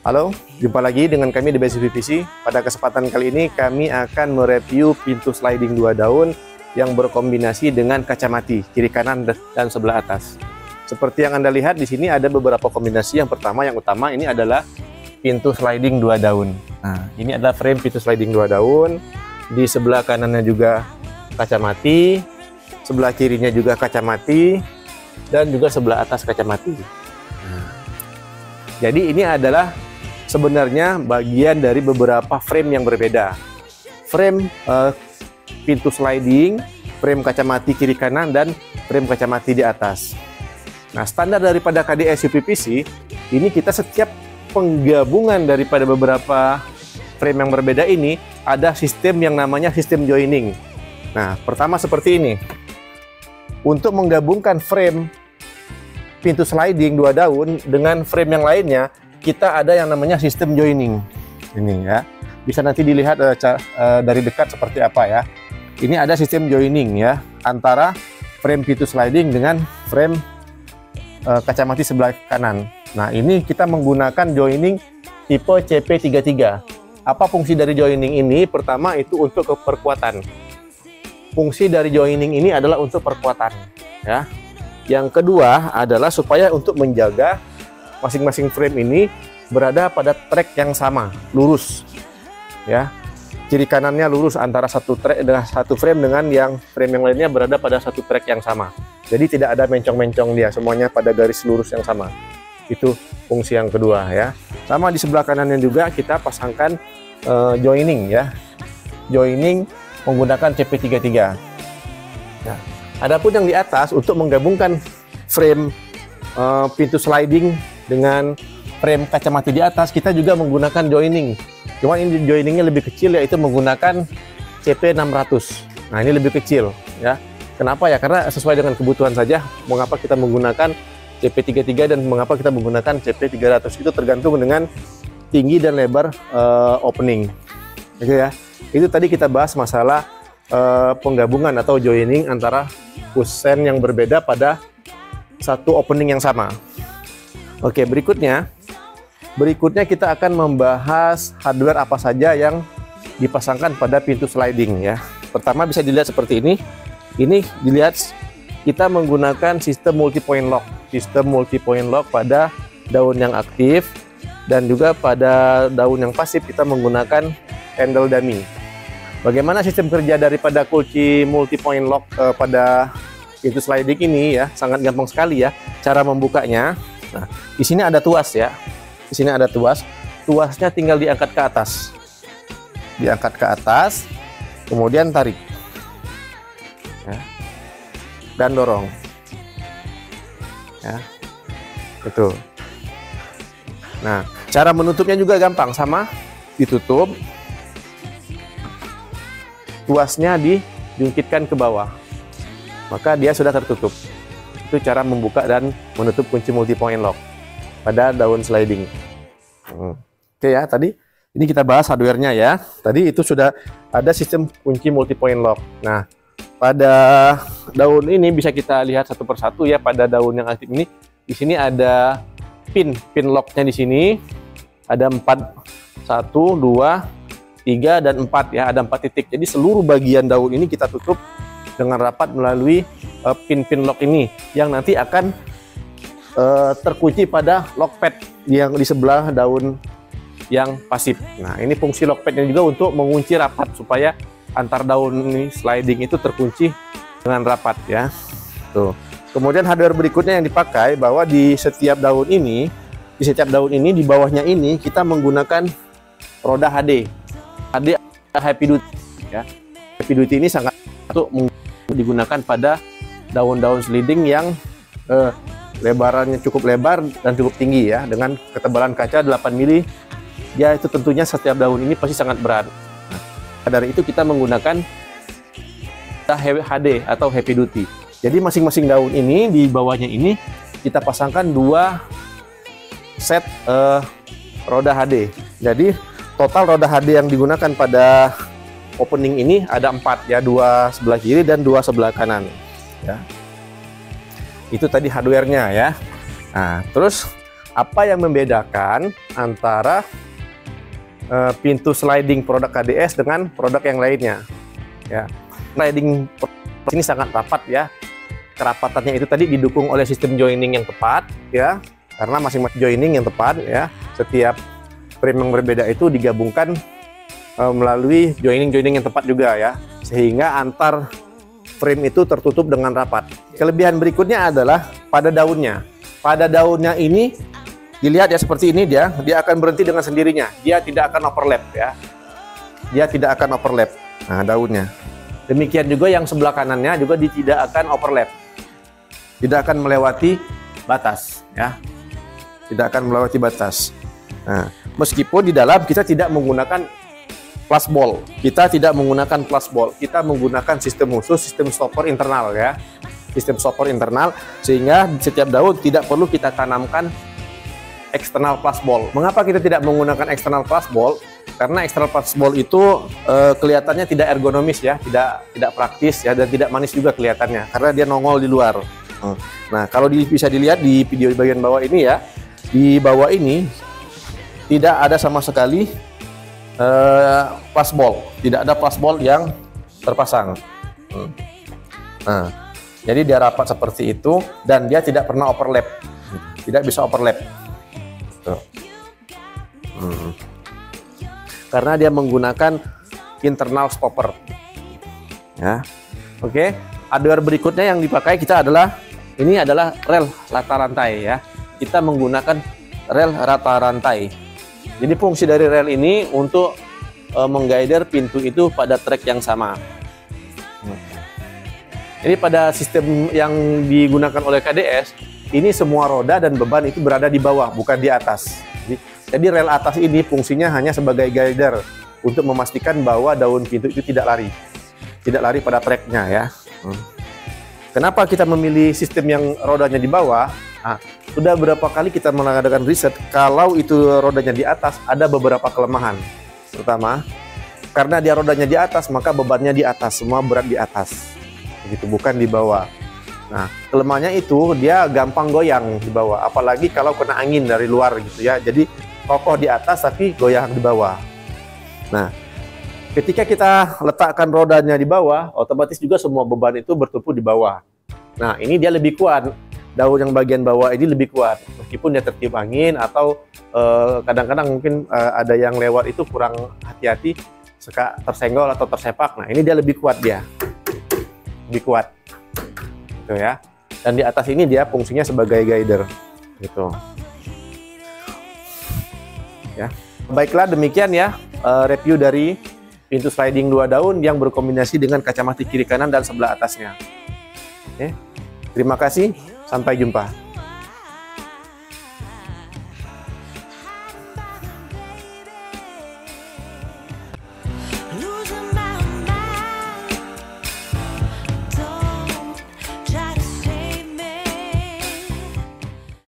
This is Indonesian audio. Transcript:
Halo, jumpa lagi dengan kami di Basic PVC. Pada kesempatan kali ini kami akan mereview pintu sliding 2 daun yang berkombinasi dengan kaca mati kiri kanan dan sebelah atas. Seperti yang Anda lihat di sini ada beberapa kombinasi. Yang pertama, yang utama ini adalah pintu sliding 2 daun. Nah, ini adalah frame pintu sliding 2 daun. Di sebelah kanannya juga kaca mati, sebelah kirinya juga kaca mati, dan juga sebelah atas kaca mati. Nah, jadi ini adalah sebenarnya bagian dari beberapa frame yang berbeda. Frame pintu sliding, frame kaca mati kiri kanan, dan frame kaca mati di atas. Nah, standar daripada KDS UPVC, ini kita setiap penggabungan daripada beberapa frame yang berbeda ini, ada sistem yang namanya sistem joining. Nah, pertama seperti ini. Untuk menggabungkan frame pintu sliding 2 daun dengan frame yang lainnya, kita ada yang namanya sistem joining. Ini ya, bisa nanti dilihat dari dekat seperti apa ya. Ini ada sistem joining ya, antara frame pintu sliding dengan frame kaca mati sebelah kanan. Nah, ini kita menggunakan joining tipe CP33. Apa fungsi dari joining ini? Pertama itu untuk perkuatan. Fungsi dari joining ini adalah untuk perkuatan ya. Yang kedua adalah supaya untuk menjaga masing-masing frame ini berada pada track yang sama, lurus ya. Kiri kanannya lurus antara satu track dengan satu frame dengan yang frame yang lainnya berada pada satu track yang sama. Jadi tidak ada mencong-mencong dia, semuanya pada garis lurus yang sama. Itu fungsi yang kedua ya. Sama di sebelah kanannya juga kita pasangkan joining ya. Joining menggunakan CP33. Nah, adapun yang di atas untuk menggabungkan frame pintu sliding dengan frame kaca mati di atas, kita juga menggunakan joining. Cuma ini joiningnya lebih kecil, yaitu menggunakan CP600. Nah, ini lebih kecil ya. Kenapa ya? Karena sesuai dengan kebutuhan saja. Mengapa kita menggunakan CP33 dan mengapa kita menggunakan CP300 itu tergantung dengan tinggi dan lebar opening. Oke ya. Itu tadi kita bahas masalah penggabungan atau joining antara kusen yang berbeda pada satu opening yang sama. Oke, berikutnya kita akan membahas hardware apa saja yang dipasangkan pada pintu sliding ya. Pertama bisa dilihat seperti ini. Ini dilihat kita menggunakan sistem multi point lock. Sistem multi point lock pada daun yang aktif dan juga pada daun yang pasif kita menggunakan handle dummy. Bagaimana sistem kerja daripada kunci multi point lock pada pintu sliding ini ya? Sangat gampang sekali ya cara membukanya. Nah, di sini ada tuas ya. Di sini ada tuas. Tuasnya tinggal diangkat ke atas. Diangkat ke atas, kemudian tarik. Ya. Dan dorong. Ya. Itu. Nah, cara menutupnya juga gampang, sama ditutup. Tuasnya dijungkitkan ke bawah. Maka dia sudah tertutup. Itu cara membuka dan menutup kunci multi point lock pada daun sliding. Oke ya, tadi ini kita bahas hardware-nya ya. Tadi itu sudah ada sistem kunci multi point lock. Nah, pada daun ini bisa kita lihat satu persatu ya. Pada daun yang aktif ini, di sini ada pin lock-nya di sini. Ada 4, 1, 2, 3, dan 4 ya. Ada 4 titik. Jadi seluruh bagian daun ini kita tutup dengan rapat melalui pin lock ini yang nanti akan terkunci pada lock pad yang di sebelah daun yang pasif. Nah, ini fungsi lock padnya juga untuk mengunci rapat supaya antar daun ini sliding itu terkunci dengan rapat ya. Tuh. Kemudian hardware berikutnya yang dipakai bahwa di setiap daun ini, di bawahnya ini kita menggunakan roda HD. HD heavy duty ya. Heavy duty ini sangat digunakan pada daun-daun sliding yang lebarannya cukup lebar dan cukup tinggi ya, dengan ketebalan kaca 8 mili. Ya, itu tentunya setiap daun ini pasti sangat berat. Nah, dari itu kita menggunakan HD atau heavy duty. Jadi masing-masing daun ini di bawahnya ini kita pasangkan 2 set roda HD. Jadi total roda HD yang digunakan pada opening ini ada 4 ya, 2 sebelah kiri dan 2 sebelah kanan ya. Itu tadi hardware-nya ya. Nah, terus Apa yang membedakan antara pintu sliding produk KDS dengan produk yang lainnya? Ya, sliding ini sangat rapat ya. Kerapatannya itu tadi didukung oleh sistem joining yang tepat ya, karena masing-masing joining yang tepat ya. Setiap frame yang berbeda itu digabungkan melalui joining yang tepat juga ya, sehingga antar frame itu tertutup dengan rapat. Kelebihan berikutnya adalah pada daunnya. Pada daunnya ini dilihat ya, seperti ini dia akan berhenti dengan sendirinya. Dia tidak akan overlap ya. Dia tidak akan overlap. Nah, daunnya. Demikian juga yang sebelah kanannya juga tidak akan overlap. Tidak akan melewati batas ya. Tidak akan melewati batas. Nah, meskipun di dalam kita tidak menggunakan plus ball. Kita tidak menggunakan plus ball. Kita menggunakan sistem khusus, sistem stopper internal ya. Sistem stopper internal, sehingga setiap daun tidak perlu kita tanamkan eksternal plus ball. Mengapa kita tidak menggunakan eksternal plus ball? Karena eksternal plus ball itu kelihatannya tidak ergonomis ya, tidak praktis ya, dan tidak manis juga kelihatannya karena dia nongol di luar. Nah, kalau bisa dilihat di video di bagian bawah ini ya, di bawah ini tidak ada sama sekali plus ball, tidak ada plus ball yang terpasang. Nah, jadi dia rapat seperti itu dan dia tidak pernah overlap, tidak bisa overlap. Tuh. Karena dia menggunakan internal stopper. Ya, oke. Hardware berikutnya yang dipakai kita adalah ini adalah rel rata rantai ya. Kita menggunakan rel rata rantai. Jadi fungsi dari rel ini untuk mengguider pintu itu pada track yang sama. Jadi pada sistem yang digunakan oleh KDS, ini semua roda dan beban itu berada di bawah, bukan di atas. Jadi rel atas ini fungsinya hanya sebagai guider untuk memastikan bahwa daun pintu itu tidak lari pada tracknya ya. Kenapa kita memilih sistem yang rodanya di bawah? Nah, sudah berapa kali kita mengadakan riset, kalau itu rodanya di atas ada beberapa kelemahan. Pertama, karena dia rodanya di atas, maka bebannya di atas, semua berat di atas, begitu, bukan di bawah. Nah, kelemahannya itu dia gampang goyang di bawah, apalagi kalau kena angin dari luar gitu ya. Jadi kokoh di atas tapi goyang di bawah. Nah, ketika kita letakkan rodanya di bawah, otomatis juga semua beban itu bertumpu di bawah. Nah, ini dia lebih kuat. Daun yang bagian bawah ini lebih kuat, meskipun dia tertiup angin atau kadang-kadang mungkin ada yang lewat itu kurang hati-hati, suka tersenggol atau tersepak. Nah, ini dia lebih kuat, lebih kuat, gitu ya. Dan di atas ini dia fungsinya sebagai guider, gitu. Ya, baiklah demikian ya review dari pintu sliding 2 daun yang berkombinasi dengan kacamata kiri kanan dan sebelah atasnya. Oke, terima kasih. Sampai jumpa.